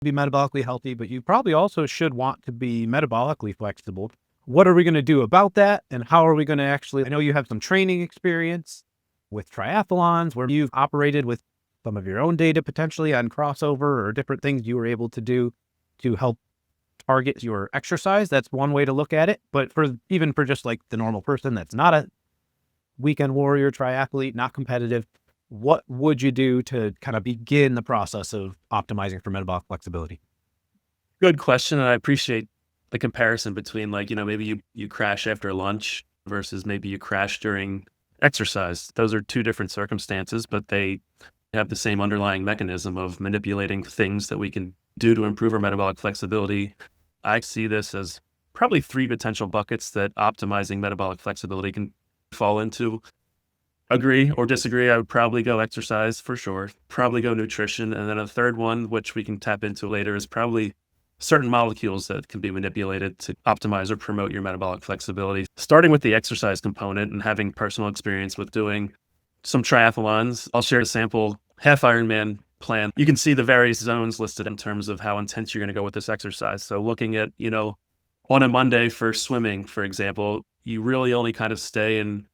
be metabolically healthy, but you probably also should want to be metabolically flexible. What are we going to do about that? And how are we going to I know you have some training experience with triathlons where you've operated with some of your own data potentially on crossover or different things you were able to do to help target your exercise. That's one way to look at it. But even for just like the normal person that's not a weekend warrior, triathlete, not competitive, what would you do to kind of begin the process of optimizing for metabolic flexibility? Good question. And I appreciate the comparison between maybe you crash after lunch versus maybe you crash during exercise. Those are two different circumstances, but they have the same underlying mechanism of manipulating things that we can do to improve our metabolic flexibility. I see this as probably three potential buckets that optimizing metabolic flexibility can fall into. Agree or disagree, I would probably go exercise for sure, probably go nutrition. And then a third one, which we can tap into later, is probably certain molecules that can be manipulated to optimize or promote your metabolic flexibility. Starting with the exercise component and having personal experience with doing some triathlons, I'll share a sample half Ironman plan. You can see the various zones listed in terms of how intense you're going to go with this exercise. So looking at, on a Monday for swimming, for example, you really only kind of stay in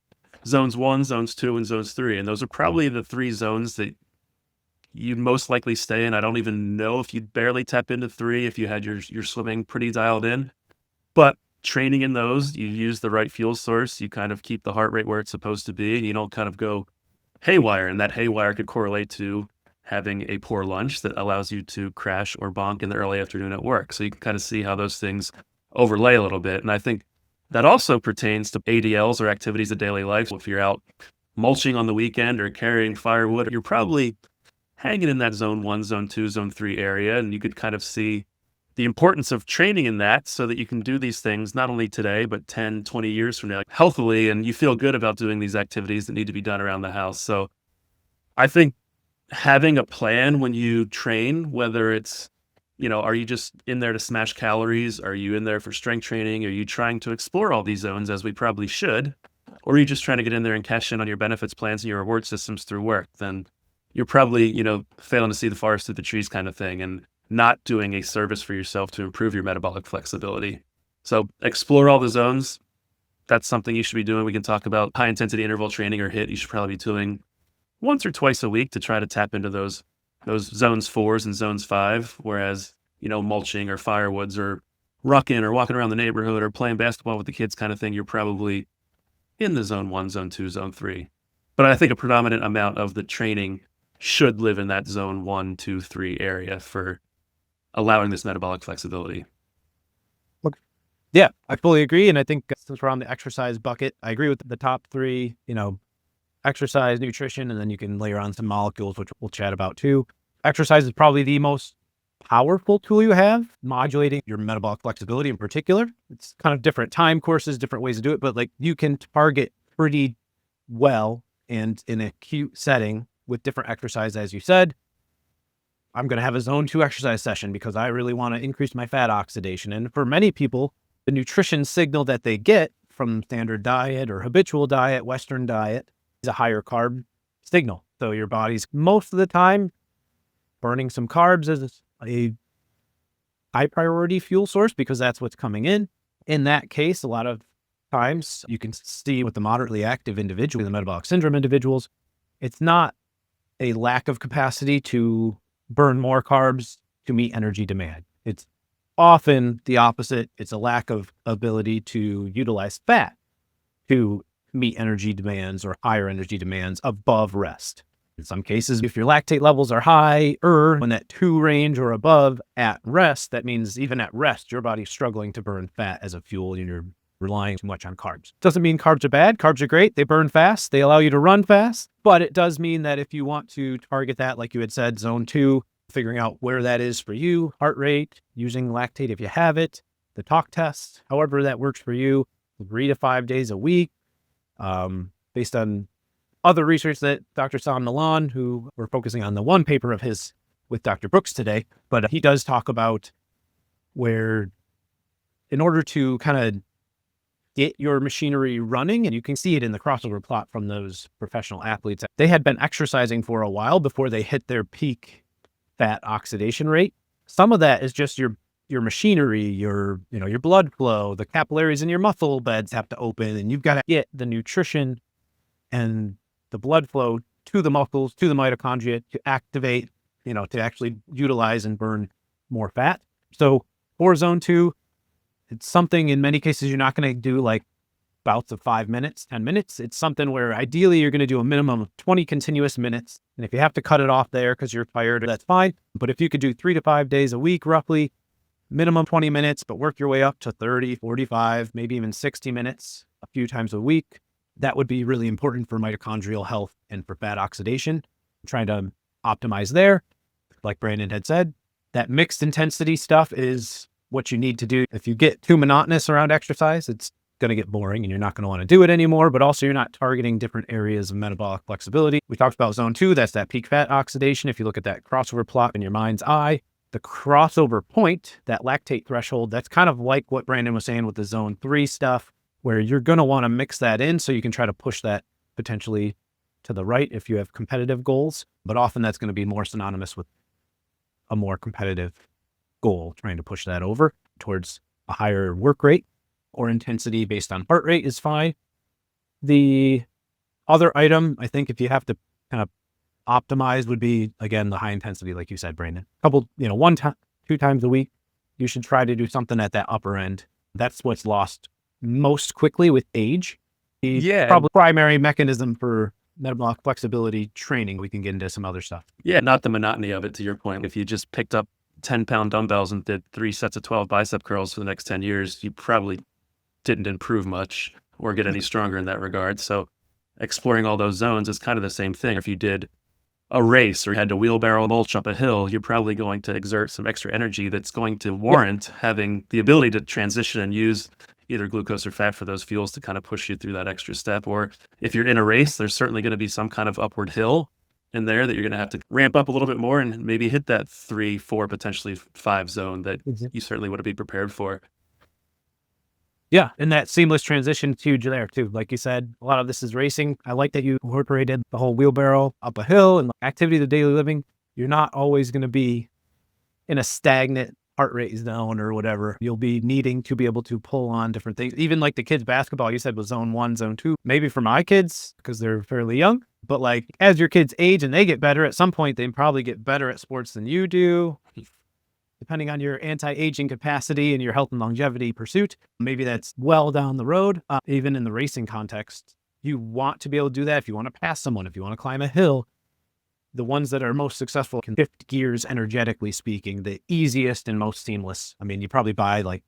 zones 1, zones 2, and zones 3. And those are probably the three zones that you'd most likely stay in. I don't even know if you'd barely tap into 3 if you had your swimming pretty dialed in. But training in those, you use the right fuel source, you kind of keep the heart rate where it's supposed to be, and you don't kind of go haywire. And that haywire could correlate to having a poor lunch that allows you to crash or bonk in the early afternoon at work. So you can kind of see how those things overlay a little bit. And I think that also pertains to ADLs or activities of daily life. If you're out mulching on the weekend or carrying firewood, you're probably hanging in that zone 1, zone 2, zone 3 area. And you could kind of see the importance of training in that so that you can do these things not only today, but 10, 20 years from now healthily. And you feel good about doing these activities that need to be done around the house. So I think having a plan when you train, whether it's, are you just in there to smash calories? Are you in there for strength training? Are you trying to explore all these zones as we probably should? Or are you just trying to get in there and cash in on your benefits plans and your reward systems through work? Then you're probably, failing to see the forest through the trees kind of thing and not doing a service for yourself to improve your metabolic flexibility. So explore all the zones. That's something you should be doing. We can talk about high intensity interval training or HIIT. You should probably be doing once or twice a week to try to tap into those zones 4s and zones 5, whereas, mulching or firewoods or rucking or walking around the neighborhood or playing basketball with the kids kind of thing, you're probably in the zone 1, zone 2, zone 3. But I think a predominant amount of the training should live in that zone 1, 2, 3 area for allowing this metabolic flexibility. Yeah, I fully agree. And I think since we're on the exercise bucket, I agree with the top 3, exercise, nutrition, and then you can layer on some molecules, which we'll chat about too. Exercise is probably the most powerful tool you have, modulating your metabolic flexibility in particular. It's kind of different time courses, different ways to do it, but like you can target pretty well and in an acute setting with different exercise. As you said, I'm going to have a zone 2 exercise session because I really want to increase my fat oxidation. And for many people, the nutrition signal that they get from standard diet or habitual diet, Western diet, is a higher carb signal. So your body's most of the time burning some carbs as a high priority fuel source because that's what's coming in. In that case, a lot of times you can see with the moderately active individual, the metabolic syndrome individuals, it's not a lack of capacity to burn more carbs to meet energy demand. It's often the opposite. It's a lack of ability to utilize fat to meet energy demands or higher energy demands above rest. In some cases, if your lactate levels are higher in that 2 range or above at rest, that means even at rest, your body's struggling to burn fat as a fuel and you're relying too much on carbs. Doesn't mean carbs are bad. Carbs are great. They burn fast. They allow you to run fast. But it does mean that if you want to target that, like you had said, zone 2, figuring out where that is for you, heart rate, using lactate if you have it, the talk test, however that works for you, 3 to 5 days a week, based on other research that Dr. Sam Milan, who we're focusing on the one paper of his with Dr. Brooks today, but he does talk about where in order to kind of get your machinery running, and you can see it in the crossover plot from those professional athletes, they had been exercising for a while before they hit their peak fat oxidation rate. Some of that is just your machinery, your blood flow, the capillaries in your muscle beds have to open, and you've got to get the nutrition and the blood flow to the muscles, to the mitochondria to activate, to actually utilize and burn more fat. So for zone 2, it's something in many cases you're not going to do like bouts of 5 minutes, 10 minutes. It's something where ideally you're going to do a minimum of 20 continuous minutes. And if you have to cut it off there because you're tired, that's fine. But if you could do 3 to 5 days a week, roughly, minimum 20 minutes, but work your way up to 30, 45, maybe even 60 minutes a few times a week, that would be really important for mitochondrial health and for fat oxidation. I'm trying to optimize there. Like Brandon had said, that mixed intensity stuff is what you need to do. If you get too monotonous around exercise, it's going to get boring and you're not going to want to do it anymore, but also you're not targeting different areas of metabolic flexibility. We talked about zone 2, that's that peak fat oxidation. If you look at that crossover plot in your mind's eye, the crossover point, that lactate threshold, that's kind of like what Brandon was saying with the zone 3 stuff, where you're going to want to mix that in so you can try to push that potentially to the right if you have competitive goals. But often that's going to be more synonymous with a more competitive goal, trying to push that over towards a higher work rate or intensity based on heart rate is fine. The other item, I think, if you have to kind of optimize, would be, again, the high intensity, like you said, Brandon. Couple, 2 times a week, you should try to do something at that upper end. That's what's lost most quickly with age. Probably primary mechanism for metabolic flexibility training. We can get into some other stuff. Yeah, not the monotony of it, to your point. If you just picked up 10-pound dumbbells and did 3 sets of 12 bicep curls for the next 10 years, you probably didn't improve much or get any stronger in that regard. So exploring all those zones is kind of the same thing. If you did a race or had to wheelbarrow mulch up a hill, you're probably going to exert some extra energy that's going to warrant having the ability to transition and use either glucose or fat for those fuels to kind of push you through that extra step. Or if you're in a race, there's certainly going to be some kind of upward hill in there that you're going to have to ramp up a little bit more and maybe hit that 3, 4, potentially 5 zone that you certainly want to be prepared for. Yeah, and that seamless transition is huge there too. Like you said, a lot of this is racing. I like that you incorporated the whole wheelbarrow up a hill and activity of the daily living. You're not always going to be in a stagnant heart rate zone or whatever. You'll be needing to be able to pull on different things. Even like the kids basketball, you said was zone 1, zone 2. Maybe for my kids, because they're fairly young, but like as your kids age and they get better, at some point they probably get better at sports than you do. Depending on your anti-aging capacity and your health and longevity pursuit, maybe that's well down the road. Even in the racing context, you want to be able to do that. If you want to pass someone, if you want to climb a hill, the ones that are most successful can shift gears, energetically speaking, the easiest and most seamless. I mean, you probably buy like,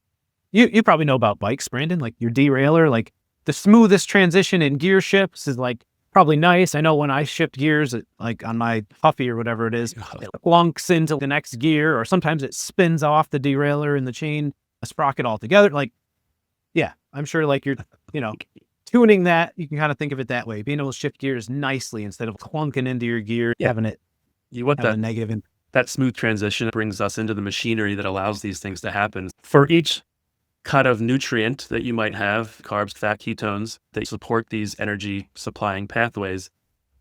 you probably know about bikes, Brandon, like your derailleur, like the smoothest transition in gear shifts is like probably nice. I know when I shift gears, like on my Huffy or whatever it is, it clunks into the next gear, or sometimes it spins off the derailleur and the chain, a sprocket altogether. Like, yeah, I'm sure like you're, tuning that, you can kind of think of it that way, being able to shift gears nicely instead of clunking into your gear, having it. You want that negative. That smooth transition brings us into the machinery that allows these things to happen. For each kind of nutrient that you might have, carbs, fat, ketones, that support these energy supplying pathways,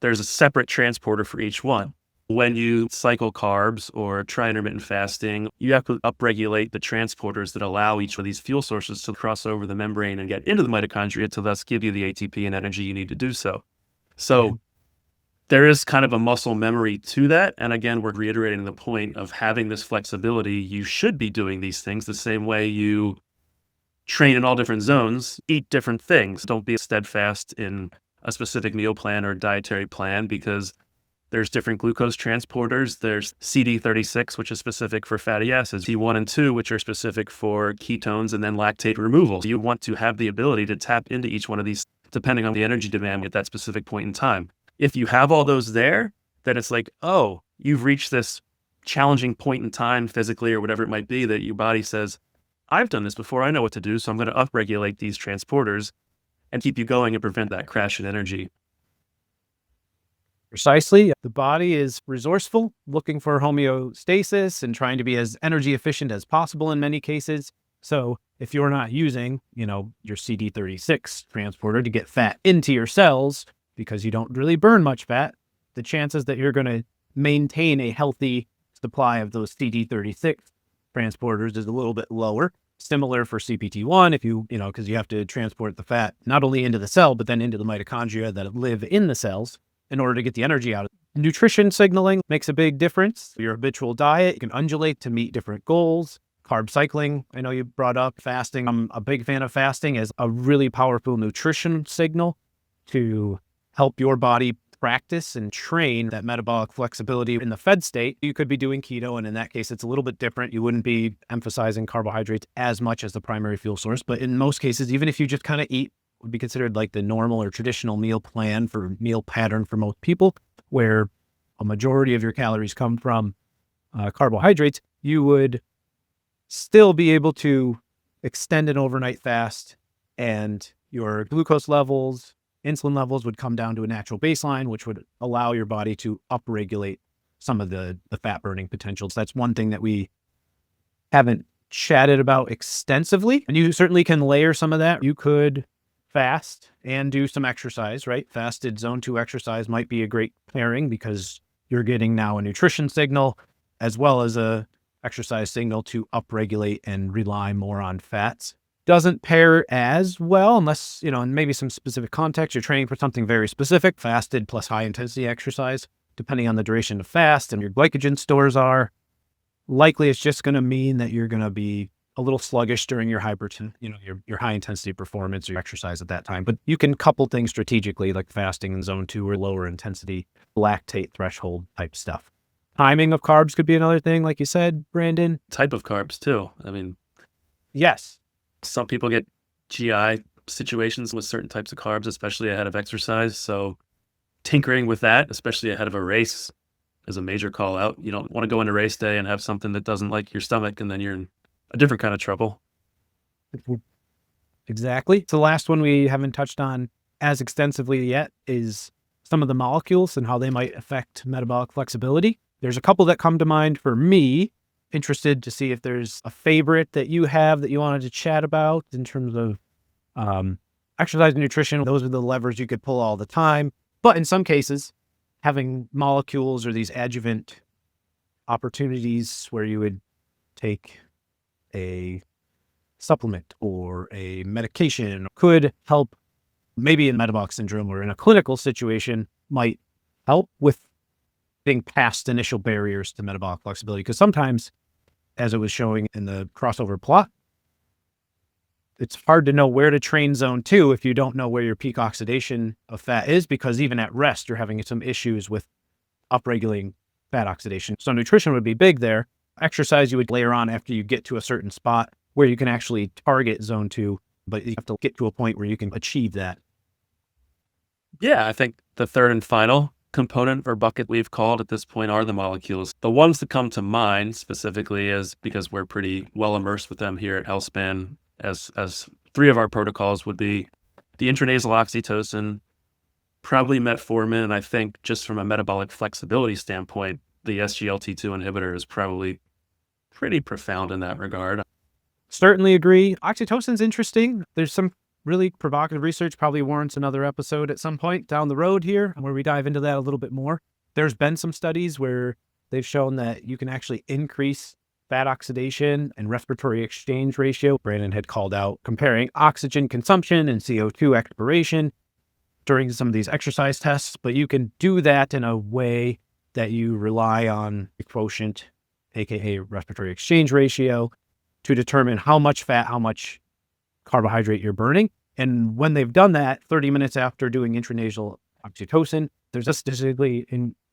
there's a separate transporter for each one. When you cycle carbs or try intermittent fasting, you have to upregulate the transporters that allow each of these fuel sources to cross over the membrane and get into the mitochondria to thus give you the ATP and energy you need to do so. So there is kind of a muscle memory to that. And again, we're reiterating the point of having this flexibility. You should be doing these things the same way you train in all different zones, eat different things. Don't be steadfast in a specific meal plan or dietary plan, because there's different glucose transporters. There's CD36, which is specific for fatty acids, T1 and 2, which are specific for ketones, and then lactate removal. So you want to have the ability to tap into each one of these depending on the energy demand at that specific point in time. If you have all those there, then it's like, oh, you've reached this challenging point in time physically or whatever it might be that your body says, I've done this before, I know what to do, so I'm going to upregulate these transporters and keep you going and prevent that crash in energy. Precisely. The body is resourceful, looking for homeostasis and trying to be as energy efficient as possible in many cases. So if you're not using, your CD36 transporter to get fat into your cells because you don't really burn much fat, the chances that you're going to maintain a healthy supply of those CD36 transporters is a little bit lower. Similar for CPT1, if because you have to transport the fat not only into the cell, but then into the mitochondria that live in the cells in order to get the energy out of it. Nutrition signaling makes a big difference. Your habitual diet, you can undulate to meet different goals. Carb cycling, I know you brought up fasting. I'm a big fan of fasting as a really powerful nutrition signal to help your body practice and train that metabolic flexibility in the fed state. You could be doing keto, and in that case, it's a little bit different. You wouldn't be emphasizing carbohydrates as much as the primary fuel source. But in most cases, even if you just kind of eat, would be considered like the normal or traditional meal pattern for most people, where a majority of your calories come from carbohydrates, you would still be able to extend an overnight fast, and your glucose levels, insulin levels would come down to a natural baseline, which would allow your body to upregulate some of the fat burning potentials. That's one thing that we haven't chatted about extensively. And you certainly can layer some of that. You could fast and do some exercise, right? Fasted zone 2 exercise might be a great pairing because you're getting now a nutrition signal as well as a exercise signal to upregulate and rely more on fats. Doesn't pair as well unless, in maybe some specific context, you're training for something very specific, fasted plus high intensity exercise, depending on the duration of fast and your glycogen stores are. Likely it's just going to mean that you're going to be a little sluggish during your your high intensity performance or your exercise at that time. But you can couple things strategically like fasting in zone 2 or lower intensity lactate threshold type stuff. Timing of carbs could be another thing, like you said, Brandon. Type of carbs too. I mean, yes. Some people get GI situations with certain types of carbs, especially ahead of exercise. So tinkering with that, especially ahead of a race, is a major call out. You don't want to go into race day and have something that doesn't like your stomach, and then you're in a different kind of trouble. Exactly. So the last one we haven't touched on as extensively yet is some of the molecules and how they might affect metabolic flexibility. There's a couple that come to mind for me. Interested to see if there's a favorite that you have that you wanted to chat about in terms of exercise and nutrition. Those are the levers you could pull all the time. But in some cases, having molecules or these adjuvant opportunities where you would take a supplement or a medication could help, maybe in metabolic syndrome or in a clinical situation, might help with getting past initial barriers to metabolic flexibility. Because sometimes, as it was showing in the crossover plot, it's hard to know where to train zone 2 if you don't know where your peak oxidation of fat is, because even at rest, you're having some issues with upregulating fat oxidation. So nutrition would be big there. Exercise you would layer on after you get to a certain spot where you can actually target zone 2, but you have to get to a point where you can achieve that. Yeah, I think the third and final component or bucket we've called at this point are the molecules. The ones that come to mind specifically is because we're pretty well immersed with them here at Healthspan, as 3 of our protocols would be the intranasal oxytocin, probably metformin, and I think just from a metabolic flexibility standpoint, the SGLT2 inhibitor is probably pretty profound in that regard. Certainly agree. Oxytocin's interesting. There's some really provocative research, probably warrants another episode at some point down the road here where we dive into that a little bit more. There's been some studies where they've shown that you can actually increase fat oxidation and respiratory exchange ratio. Brandon had called out comparing oxygen consumption and CO2 expiration during some of these exercise tests, but you can do that in a way that you rely on the quotient, aka respiratory exchange ratio, to determine how much fat, how much carbohydrate you're burning. And when they've done that, 30 minutes after doing intranasal oxytocin, there's a statistically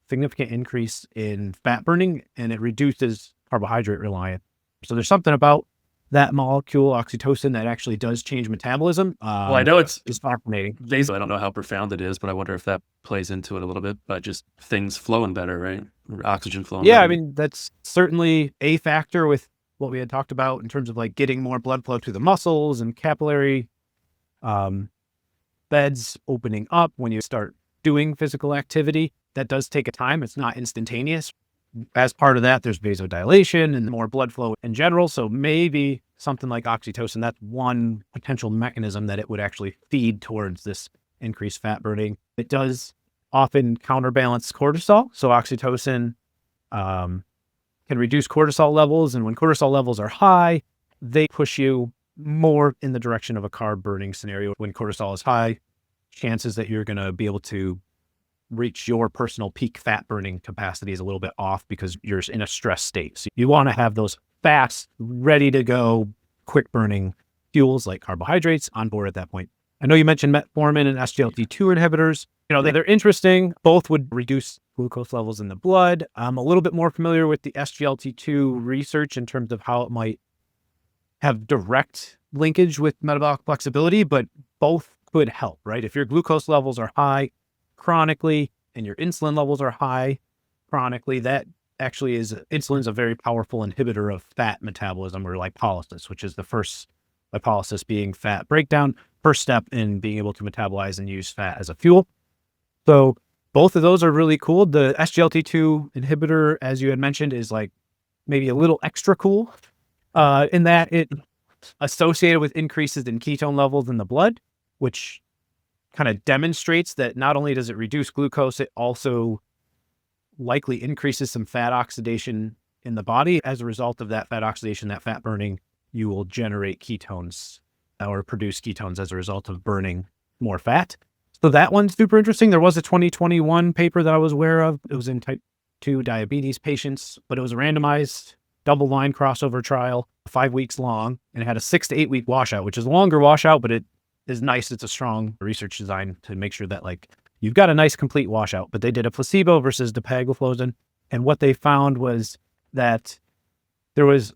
significant increase in fat burning, and it reduces carbohydrate reliance. So there's something about that molecule, oxytocin, that actually does change metabolism. Well, I know it's fascinating. I don't know how profound it is, but I wonder if that plays into it a little bit, but just things flowing better, right? Oxygen flowing Yeah, better. I mean, that's certainly a factor with what we had talked about in terms of like getting more blood flow to the muscles and capillary beds opening up when you start doing physical activity. That does take a time. It's not instantaneous. As part of that, there's vasodilation and more blood flow in general. So maybe something like oxytocin, that's one potential mechanism that it would actually feed towards this increased fat burning. It does often counterbalance cortisol. So oxytocin can reduce cortisol levels. And when cortisol levels are high, they push you more in the direction of a carb burning scenario. When cortisol is high, chances that you're going to be able to reach your personal peak fat burning capacity is a little bit off because you're in a stress state. So you want to have those fast, ready to go, quick burning fuels like carbohydrates on board at that point. I know you mentioned metformin and SGLT2 inhibitors. They're interesting. Both would reduce glucose levels in the blood. I'm a little bit more familiar with the SGLT2 research in terms of how it might have direct linkage with metabolic flexibility, but both could help, right? If your glucose levels are high chronically and your insulin levels are high chronically, that actually insulin is a very powerful inhibitor of fat metabolism, or lipolysis, which is the first lipolysis being fat breakdown, first step in being able to metabolize and use fat as a fuel. So both of those are really cool. The SGLT2 inhibitor, as you had mentioned, is like maybe a little extra cool in that it associated with increases in ketone levels in the blood, which kind of demonstrates that not only does it reduce glucose, it also likely increases some fat oxidation in the body. As a result of that fat oxidation, that fat burning, you will generate ketones or produce ketones as a result of burning more fat. So that one's super interesting. There was a 2021 paper that I was aware of. It was in type 2 diabetes patients, but it was a randomized double-blind crossover trial, 5 weeks long, and it had a 6 to 8 week washout, which is a longer washout, but it is nice. It's a strong research design to make sure that you've got a nice complete washout. But they did a placebo versus dapagliflozin, and what they found was that there was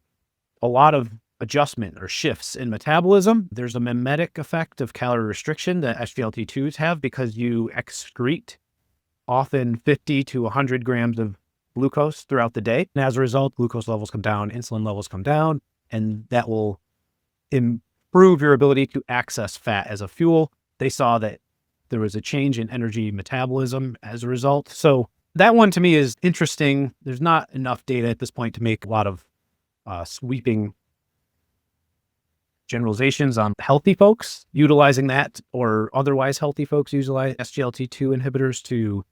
a lot of adjustment or shifts in metabolism. There's a mimetic effect of calorie restriction that SGLT2s have because you excrete often 50 to 100 grams of glucose throughout the day. And as a result, glucose levels come down, insulin levels come down, and that will improve your ability to access fat as a fuel. They saw that there was a change in energy metabolism as a result. So that one to me is interesting. There's not enough data at this point to make a lot of sweeping generalizations on healthy folks utilizing that, or otherwise healthy folks utilize SGLT2 inhibitors to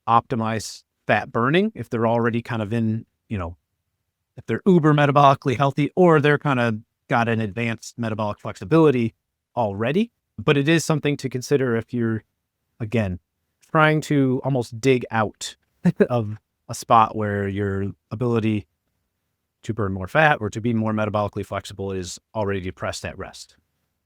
optimize fat burning if they're already kind of in, if they're uber metabolically healthy, or they're kind of got an advanced metabolic flexibility already. But it is something to consider if you're, again, trying to almost dig out of a spot where your ability to burn more fat or to be more metabolically flexible is already depressed at rest.